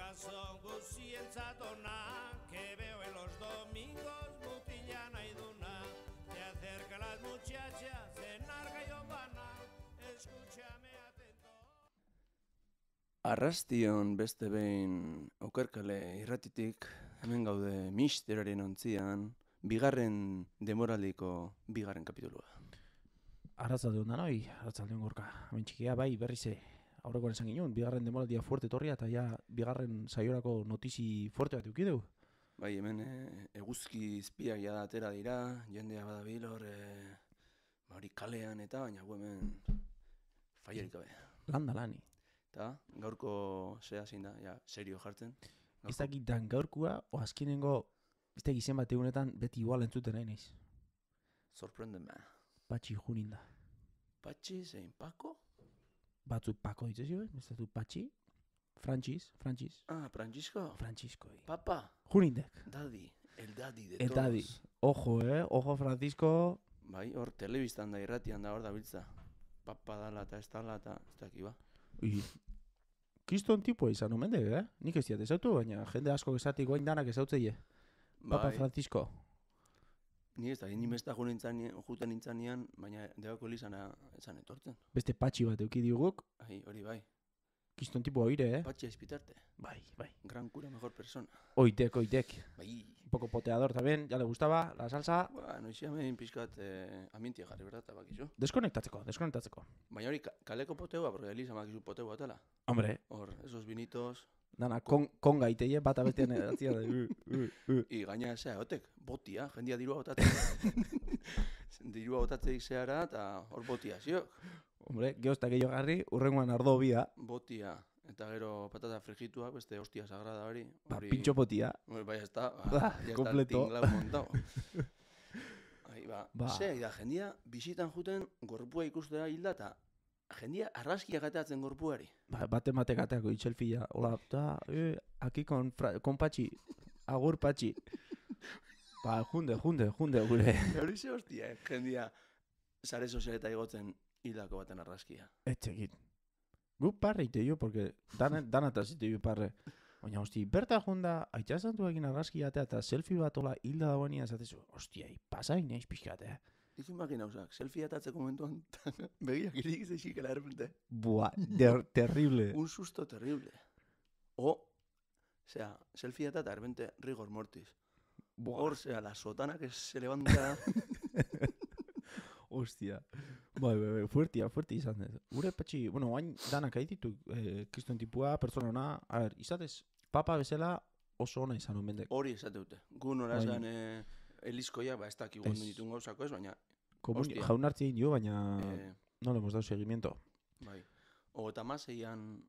Gazon guzientzat ona, que veo en los domingos mutila nahi duna. Se acerca las muchachas, cenar gallo bana, escúchame atento. Arrastion beste behin okerkale irratitik, hemen gaude misterioaren ontzian, bigarren demoraldiko bigarren kapitulua. Arratzaldeon danoi, arratzaldeon gorka. Hemen txikia bai berrize aurrekoan esan ginen, bigarren demoraldia fuerte torria eta ja bigarren saiorako notizi fuerte bat eukideu. Bai, hemen eguzki izpiak ja atera dira, jendea badabil hor hori kalean eta baina hemen faiarik gabe. Landa lani. Eta gaurko zea zein da, ja, serio jartzen. Ez dakitan gaurkua, o azkenengo, ez da izen bat egunetan beti igual entzuten nahi naiz. Sorprendeme. Patxi junin da. Patxi zein Pako? Batzuk Pako ditzezio, bestatu Patxi, Francis. Ah, Francisco? Francisco. Papa? Junindek. Daddy, el daddy de El todos. daddy. Ojo, ojo Francisco. Bai, hor telebistan da irratian da hor dabiltza. Papa dala eta ez dala eta ez daki ba. Kiston tipua izan omende, Nik ez diat ezautu, baina jende asko esatik goain danak ezautzeie. Papa Bai, Francisco. ni ez da, ni mesta juten nintzanean, baina debako elizana esan etortzen. Beste patxi bat euki diguk, Hori bai, kiston tipua oire, Patxi espitarte, Bai. gran cura, mejor persona. Oitek. Bai, Un poco poteador también, ya le gustaba, la salsa. noizi hemen pixkat amintia jarri berda eta bakizu. Deskonektatzeko. Baina hori kaleko poteua, porque eliza bakizu poteu batela. Hombre, Hor, esos vinitos, dana konga iteie, bata bestean eratzia da. i gaina zea, otek, botia, jendia dirua botatzen. Dirua botatzeik zeara eta hor botia, ziok. Hombre, geozta gehiago garri, urrengoan ardo bia, Botia, eta gero patata frigituak, beste hostia sagrada hori. pintxo potia. Bai, ya está, ya completo. está el tinglao montado. Ahí ba, Ba. ze, da, jendia bisitan juten gorpua ikustera hilda eta jendia arraskiak ateatzen gorpuari. Bate ateako itxelfia, hola, ta, aquí con Patxi, agur Patxi. Junde, gure. Hori ze hostia, jendia sare sozialeta igotzen hildako baten arraskia. Etxekit. Gu parre ite jo, porque danataz ite jo parre. Baina, hosti, berta junda, aitxasantu egin argazki atea eta selfie bat ola hilda dagoenia esatezu. Hostia, pasa inaiz pixkat, Dizu makina usak, selfie atatzeko momentuan begiak irik zeixikela errepente. Buah, terrible. Un susto terrible. Osea, selfie eta errepente rigor mortis. Hor, sea, la sotana que se levanta. Hostia. Bai, fuertia izan dut. Gure patxi, bueno, guain danak aititu, kriston tipua, persona ona, a ver, izatez, papa bezala oso ona izan omendek. Hori esate dute. Gu nora Bai. esan elizkoia, ba ez daki gondu Ez. ditun gauzako ez, baina, Komunio, hostia. jaunartzi egin dio, baina eh, no le hemos dado seguimiento. bai, 36an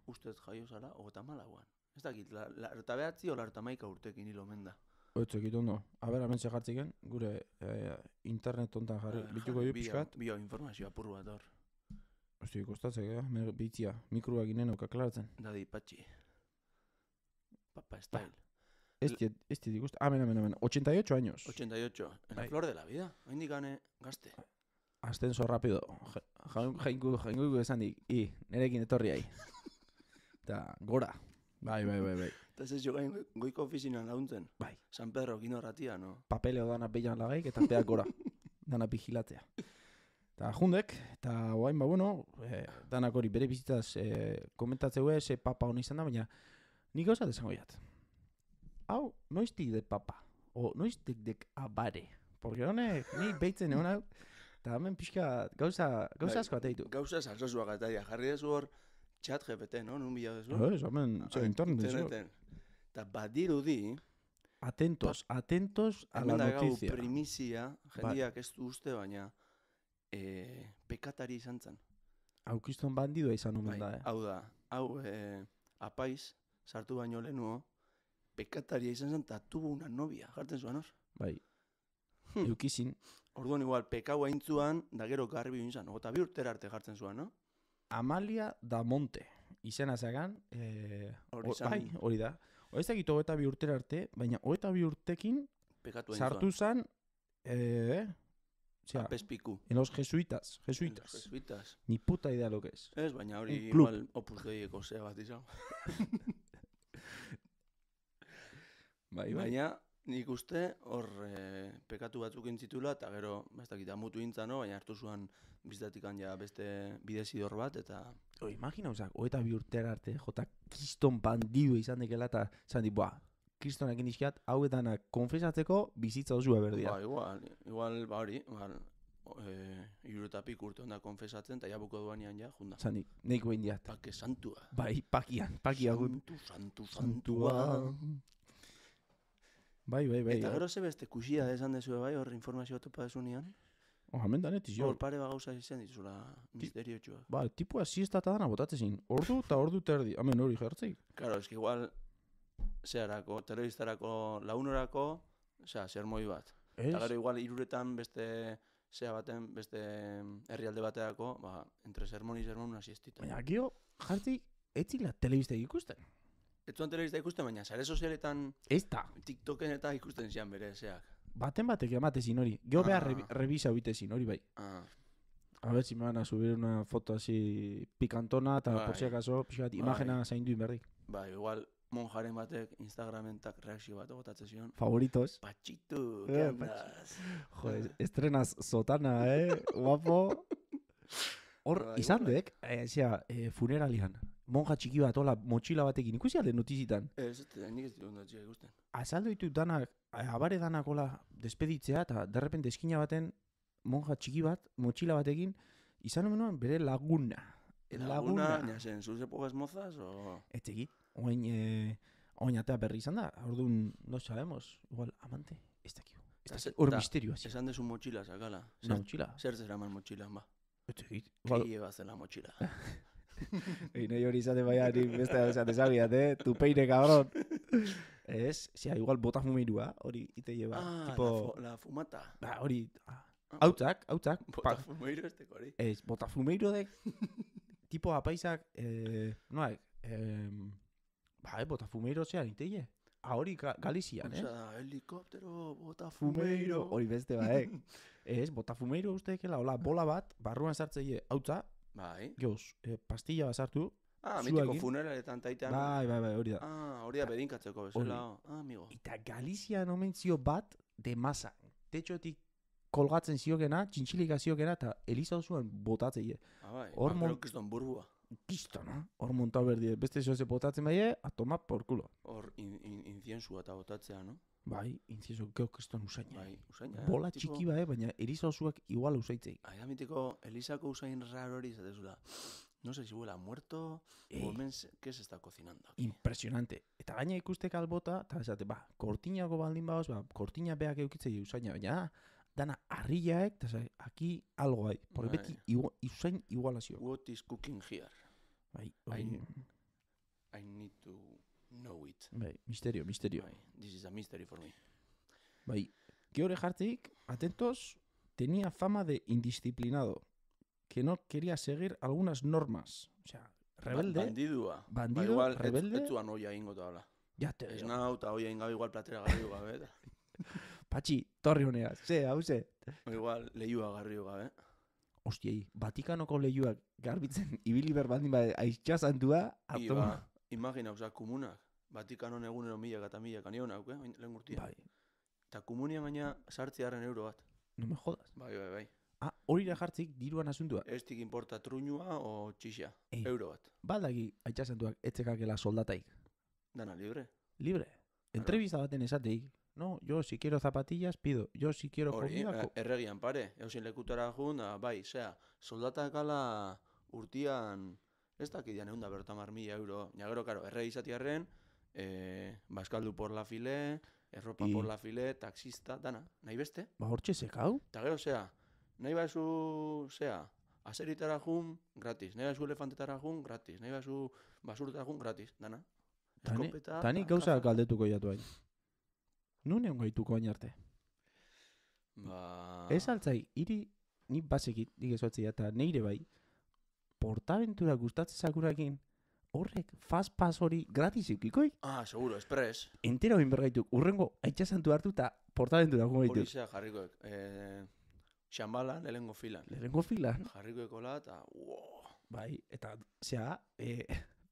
ustez jaio zara, 34an. Ez dakit, larta behatzi o larta maika urtekin hilo omen da. Oitzek ondo. A ber, hemen jartziken, gure internet ontan jarri, bituko dio pixkat. Bio informazio apur bat hor. Hostia, kostatzek, bitzia, mikroa ginen oka klaratzen. Dadi Patxi. Papa style. Ez dit ikusten, hemen, 88 años. 88, en la Bai. flor de la vida. Haindik gane gazte. Ascenso rápido. Jainko esan dik, nerekin etorri ahi. Eta gora. Bai. Eta ez jo gain goiko ofizinan launtzen. Bai. San Pedro kino ratia, no? Papeleo dana peilan lagaik eta peak gora. Dana pigilatzea. Eta jundek, eta guain, bueno, danak hori bere bizitzaz komentatzeu ze papa hona izan da, baina nik gauzat esango jat. Hau, noiztik de papa, o noiztik dek abare. Porque honek, ni beitzen egon hau, eta hemen pixka gauza asko ateitu. Gauza salsosuak ataia. Jarri dezu hor chat GPT, no? Nun bila dezu? Ez, hemen, Interneten. Eta badirudi, Atentos a hemen la da gau noticia. primizia, jendiak ez du uste, baina pekatari izan zen. Aukiston bandidoa izan omen Bai, da, hau da, apaiz, sartu baino lehenuo, pekataria izan zen, eta tuvo una novia, jartzen zuen, hor? Bai. Eukizin, Orduan igual, pekau aintzuan, da gero garbi izan, eta 2 urtera arte jartzen zuen, no? Amalia da Monte. Izena zagan, Hori izan- bai, hori da. Ez dakit 22 urtera arte, baina 22 urtekin Pekatu sartu aintzuan. zan, Apespiku. en los jesuitas. Jesuitas. Ni puta idea lo que es. Ez, baina hori Un club. igual opus deieko zea bat izan. Bai. Baina, nik uste hor pekatu batzuk intzitula, eta gero, ez dakit, amutu intzano, baina hartu zuan biztatikan ja beste bidezidor bat, eta... Imagina, osak, 22 urtera arte, jota kriston bandido izan dekela, eta zan di, kristonak indizkiat, hauetanak konfesatzeko bizitza osua berdia. Igual, hori, iruretatik urte onda konfesatzen, eta jabuko duanean ja, junda. Zan di, neiko indiat. Pake santua. Bai, pakia gut. Santua. Bai. Eta gero ze beste kuxia esan dezue bai, hor informazioa topa desunian. Hemen danet izio. Hor pare gauza izan dituzula misterio txua. Tipua siesta eta dana botatzezin. Ordu eta ordu terdi. Hemen hori jartzeik. Claro, eski igual, zeharako, telebistarako, launorako, sermoi bat. Eta gero igual iruretan beste beste herrialde bateako, entre sermon y sermon una siestita. Baina, gio, jartzeik, etzila telebistek ikusten. Etzuan telebista ikusten, baina sare sozialetan, Ez da. TikToken eta ikusten zian bere, zeak. Baten batek ematezin hori. Gio behar revisa huitezin hori bai. A ver si me van a subir una foto así picantona, eta por si acaso, pixat, imagena zaindu inberdik. Bai, igual, monjaren batek Instagramentak reakzio bat egotatzen zion. Favoritos. Pachitu, ¿qué andas? Joder, estrenas sotana, guapo. Hor, izan dek, funeralian. Monja txiki bat, hola, motxila batekin, ikusi alde notizitan. Ez, nik ez dut txika ikusten. Azaldu ditut danak, abare danak hola, despeditzea, eta derrepente eskina baten, monja txiki bat, motxila batekin, izan omenuan bere laguna. Laguna, nasen, sus épocas mozas, o... Etzegit, oin atea berri izan da, orduan, no sabemos, igual, amante, ez dakiu. Hor misterio, hasi. Esan desu motxila, sakala. Una motxila? Zer zeraman motxilan, ba. Etzegit. Kei ebazela motxila. Nahi hori izate baina, nik beste esate zabiat, tu peine, cabrón. Ez, igual botafumeirua, hori ite lleva. Tipo... la fumata. Hori, hautzak. Botafumeiro esteko hori. Ez, botafumeiro dek, tipo apaisak, noak, botafumeiro zean ite hori Galizian, helikoptero, botafumeiro. Hori beste Ez, botafumeiro usteekela, hola, bola bat, barruan sartzeie hautza, bai. Joz, pastilla basartu. Mitiko funeraletan taitean. Bai, hori da. Hori da bedinkatzeko bezala. Amigo. Eta Galizian omen zio bat de masa. Tetxotik kolgatzen ziokena, txintxilika ziokena, eta Eliza osuan botatzeie. Bai, pero kiston burbua. Kistona. Hor montau berdie. Beste zoze botatzen baie, a tomar por culo. Hor inciensua eta botatzea, no? Bai, incienso geo kriston usaina. Bai, usaina. Bola txiki baina Eliza osuak igual usaitzei. Aia mitiko Elizako usain raro hori zatezula. No sé si huela muerto, o ¿qué se está cocinando aquí? Impresionante. Eta gaina ikustek albota, eta esate, kortinako baldin baoz, kortina beak eukitzei usaina, baina dana arriaek, eta aquí algo hay. Porque beti usain igualazio. What is cooking here? Bai, I need to know it. Bai, misterio. Bai, this is a mystery for me. Bai, geore jartzik, atentos, tenía fama de indisciplinado, que no quería seguir algunas normas. O sea, rebelde. Bandido, igual, rebelde. Ez zuan oia ingo eta habla. Ya te ez nahi eta oia ingabe igual platera garrio gabe. Patxi, torri honeaz, hauze. Igual, lehiua garrio gabe. Hostiei, Vatikanoko lehiuak garbitzen ibili berbandin aitzazantua, atoma. Imagina, komunak. Vatikanon egunero milak eta milak anionak, lehen gurtia. Bai. Eta komunia gaina sartziaren euro bat. No me jodas. Bai. Hori da jartzik diruan asuntua. Ez tik importa truñua o txixa. Euro bat. Baldaki aitzazantuak etzekakela soldataik. Dana, libre. Libre. Entrevista baten esateik. No, yo si quiero zapatillas pido. Yo si quiero comida... Erregian pare. Eusin lekutara jun, bai, soldatak ala urtian... Ez dakidean egun da bertamar 1.000 euro. Nagero, karo, erregi izatiarren, baskaldu por la file, erropa por la file, taxista, dana. Nahi beste? Hortxe zekau? Eta gero, nahi bazu, aseritara jun, gratis. Nahi bazu elefantetara jun, gratis. Nahi bazu basurtara jun, gratis. Dana. Eskopeta... Tani gauza galdetuko jatu hain. Nunean gaituko hain arte. Ez altzai, ni basekit, nik ezoatzea, eta neire bai, Portaventura gustatzen zakurakin, horrek fast pass hori gratis eukikoi? Seguro, express. Entera hoin bergaituk, urrengo aitzazantu hartu eta Portaventura gongo ditu. Hori zea jarrikoek. Xambalan, lehengo filan. Lehengo filan? Jarrikoek hola eta... Bai, eta,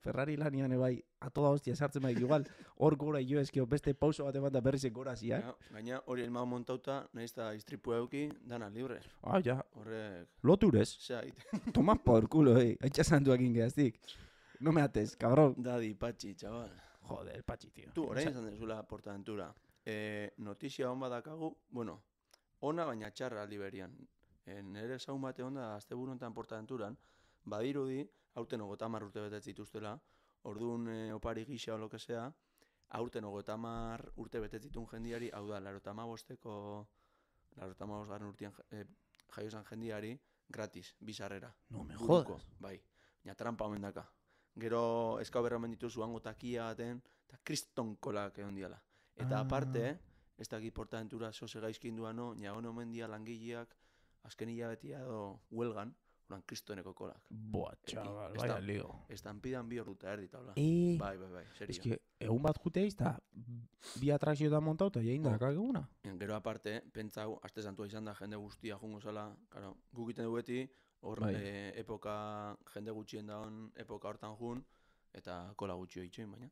Ferrari lanian bai, a toda hostia sartzen baik, igual, hor gora jo eskio, beste pauso bat eman da berriz gora ziak. Ja, gaina hori elmao montauta, nahiz eta istripu euki, dana libre. Ah, ja, Horrek, loturez. zait, Toma por culo, haitxa santuak ingehaztik. No me ates, cabrón. dadi patxi, chaval. Joder, patxi, tío. Tu, orain izan dezula Portaventura. Notizia hon badakagu, bueno, ona baina txarra liberian. Nere zaun bate onda, azte buruntan Portaventuran, badirudi, aurten 30 urte betetz dituztela, orduan opari gisa o lo que sea, aurten 30 urte betetz ditun jendiari, hau da, 85-eko, 85 urtean jaio zan jendiari, gratis, bizarrera. No me Buruko, jodas. bai, ja trampa omen daka. Gero eskau berra omen dituzu hango takia baten, eta kriston kolak egon diala. Eta aparte, ez dakit Portaventura zoze gaizkin duano, niagon omen dia langileak, azken hilabetia edo huelgan, oran kristoneko kolak. Boa, chaval, ez vaya da- lío. Estampidan 2 orduta erdi taula. Eh, Bai, serio. es que egun bat juteiz, eta bi atrakzio da montau, eta jain da, kaguna. Gero aparte, pentsau, aste santua izan da jende guztia jungo zala, claro, guk iten du beti, hor Bai. epoka, jende gutxien dagoen epoka hortan jun, eta kola gutxi itxoin, baina.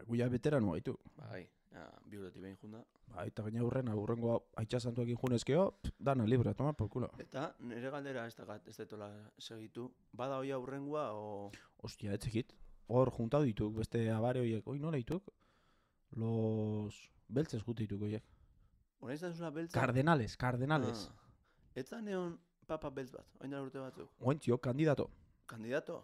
Guia beteranu gaitu. Bai, ja, 2 urtetik behin junda. Bai, eta gaina aurrengo haitxa santuak injunezkeo, dana libre, toma por culo. Eta nire galdera ez detola segitu, bada hoi aurrengoa o... Ostia, etzekit. Hor juntau dituk, beste abare horiek, oi nola dituk? Los beltzes jute dituk horiek. Hora izan zula beltza? Cardenales. Eta neon papa beltz bat, oin dara urte batzuk. Oentzio, kandidato. Kandidato?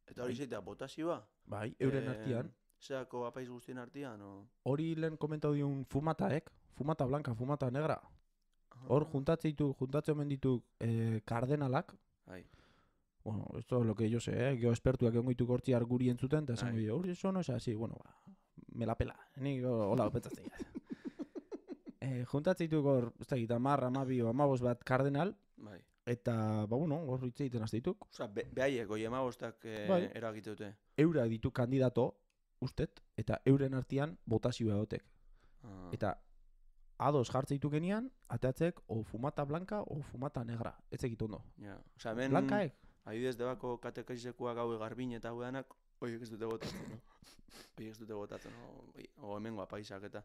Eta hori zeitea botazioa? Bai, euren artian. Zeako apaiz guztien artian, o... Hori lehen komentau diun fumataek, fumata blanca, fumata negra. Hor juntatze omen dituk kardenalak. Bai. Bueno, esto es lo que yo sé, Geo espertuak egon dituk hortzi arguri entzuten, eta esango dio, hori eso no es así, bueno, ba, me la pela. Nik hola pentsatzen juntatze dituk hor, ez dakit, 10, 12, 15 bat kardenal, Bai. eta, ba, bueno, hor hitz egiten azte dituk. Osa, behaiek, oi emagostak Bai. eragite dute. Eura ditu kandidato, ustet, eta euren artean botazioa egotek. Ah. Eta ados jartze ditu genian, ateatzek o fumata blanca o fumata negra. Ez egit ondo. Ja. Osa, hemen... Blancaek? Adibidez debako katekaisekoak hau garbin eta hau edanak, oiek ez dute botatzen, no? Oiek ez dute botatzen, no? O hemengo apaisak eta...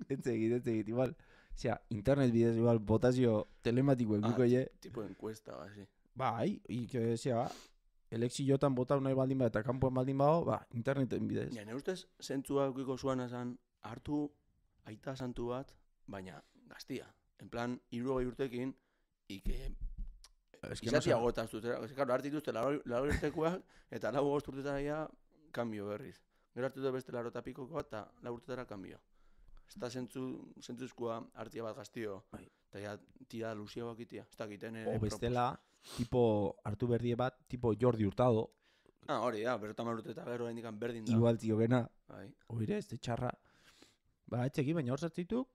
Ez egit, igual. Osea, internet bidez igual botazio telematiko eduko je. Tipo encuesta, basi. Bai, osea, elekziotan botau nahi baldin ba, eta kanpoen baldin bao, ba, interneten bidez. Ja, ne ustez, zentzua eukiko zuan esan, hartu aita santu bat, baina gaztia. En plan, 60 urtekin, ike... Izatia gotaz dutera. Claro, hartu dituzte 80 urtekoak, eta 5 urtetara ja, kambio berriz. Gero hartu dut beste 80 pikoko bat, eta 4 urtetara kambio. Ez da zentzuzkoa hartia bat gaztio. Bai. Eta ja, tira luziagoak itia. Ez dakiten O bestela, tipo, hartu berdie bat, tipo Jordi Hurtado, hori da, berrota urte eta gero hendikan berdin da. igual ziogena, Bai. oire, ez de txarra. Ba, etxeki, baina hor zartzituk,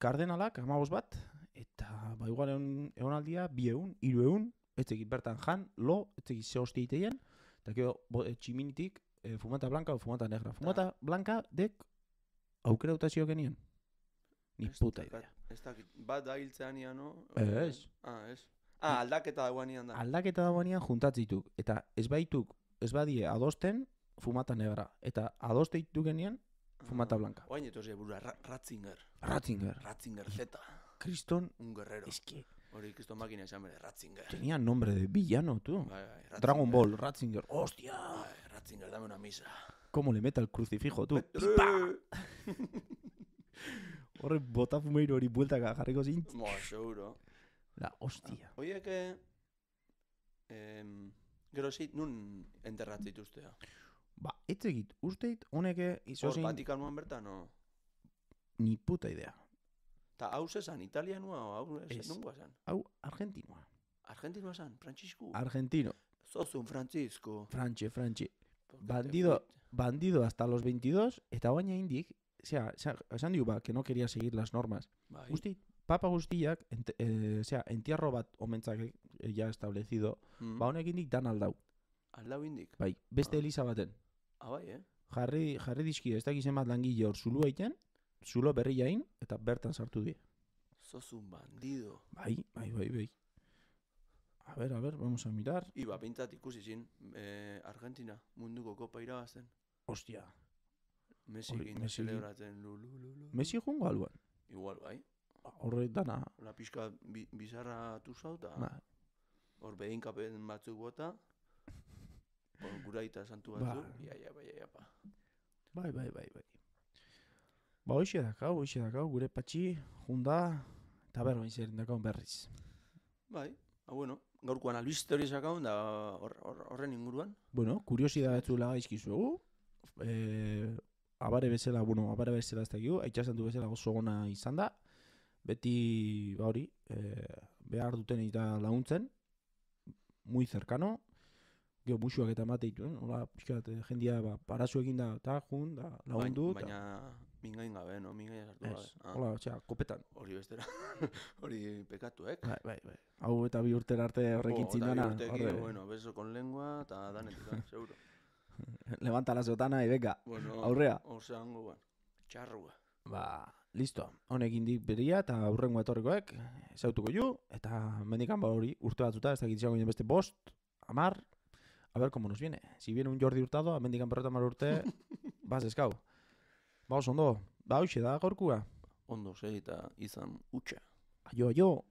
kardenalak, 15 bat, eta, ba, igual egonaldia, 200, 300, etxeki bertan jan, lo, etxeki ze hostia iteien, eta gero, tximinitik, fumata blanca o fumata negra. Fumata blanca, dek, aukera utazio genien. Ni puta idea. Ez dakit, bat da hiltzean ia, no? Ez. Ez. Aldaketa dagoan ian da. Aldaketa dagoenean juntatzituk, eta ez badie adosten, fumata negra. Eta adoste ditu genien, fumata blanca. Oain etoz burua, Ratzinger. Ratzinger. Z. Kriston, Un guerrero. eski, Hori kriston makina esan bere, Ratzinger. tenía nombre de villano, tú. Bai, Ratzinger. Dragon Ball, Ratzinger. Hostia. Bai, Ratzinger, dame una misa. ¿Cómo le mete al crucifijo, tú? Horre botafumeiro hori bueltaka jarriko zintz. Seguro. La hostia. Oiek, gero zit, nun enterratzen dituztea? Ba, etzegit, usteit, honeke Hor, izozin Vatikanuan bertan, no? ni puta idea. Ta hau zezan, italianua, o hau Ez. nungoa zan? Hau, argentinoa. Argentinua zan, Francisco. Argentino. Zozun, Francisco. Frantxe. Bandido hasta los 22, eta baina indik, esan diu ba, que no quería seguir las normas. Bai. Guzti, papa guztiak, entierro bat omentzak ya establecido, Mm. ba honek indik dan aldau. Aldau indik. Bai, beste eliza baten. Bai, Jarri dizki, ez dakizen bat langile hor zulu egiten, zulo berri jain, eta bertan sartu die. Zozun bandido. Bai. A ver, vamos a mirar. Iba, pintzat ikusi zin, Argentina munduko kopa irabazten. Hostia. Messi Hori, egin Messi- celebratzen lu. Messi jungo alduan. Igual, bai. Horre dana. Hola pixka bizarra tuzau, eta Ba, hor behinkapen batzuk bota. Guraita santu Ba. batzuk. Ia, pa. bai. Ba, hoxe dakau, gure patxi, junda, eta bain zer dakau berriz. Bai, bueno, gaurkoan albiste hori sakaun da horren inguruan. Bueno, kuriosidad batzula gaizkizuegu. Abare bezala ez dakigu, aitxasantu bezala oso gona izan da. Beti, ba hori, behar duten eta laguntzen, muy cercano, geho musuak eta emate dituen, hola, pixkat, jendia, parazu egin da, eta jun, da, lagundu, Baina mingain gabe, no? Mingain sartu gabe. ez, hola, osea, kopetan. Hori bestera. Hori pekatuek. Bai. Hau eta bi urtera arte horrekin zindana, Bueno, beso con lengua, eta danetik, seguro. levanta la sotana y venga, Bueno, aurrea. Ozeango, bueno, txarrua. Ba, listo. Honekin dik beria eta aurrengo etorrikoek zautuko ju, eta mendikan ba hori urte batzuta, ez dakit izango beste 5, 10, a ver cómo nos viene. Si viene un Jordi Hurtado, a mendikan 50 urte, bas eskau. Ba, oso ondo, ba hoxe da gaurkua. Ondo, eta izan utxa. Aio.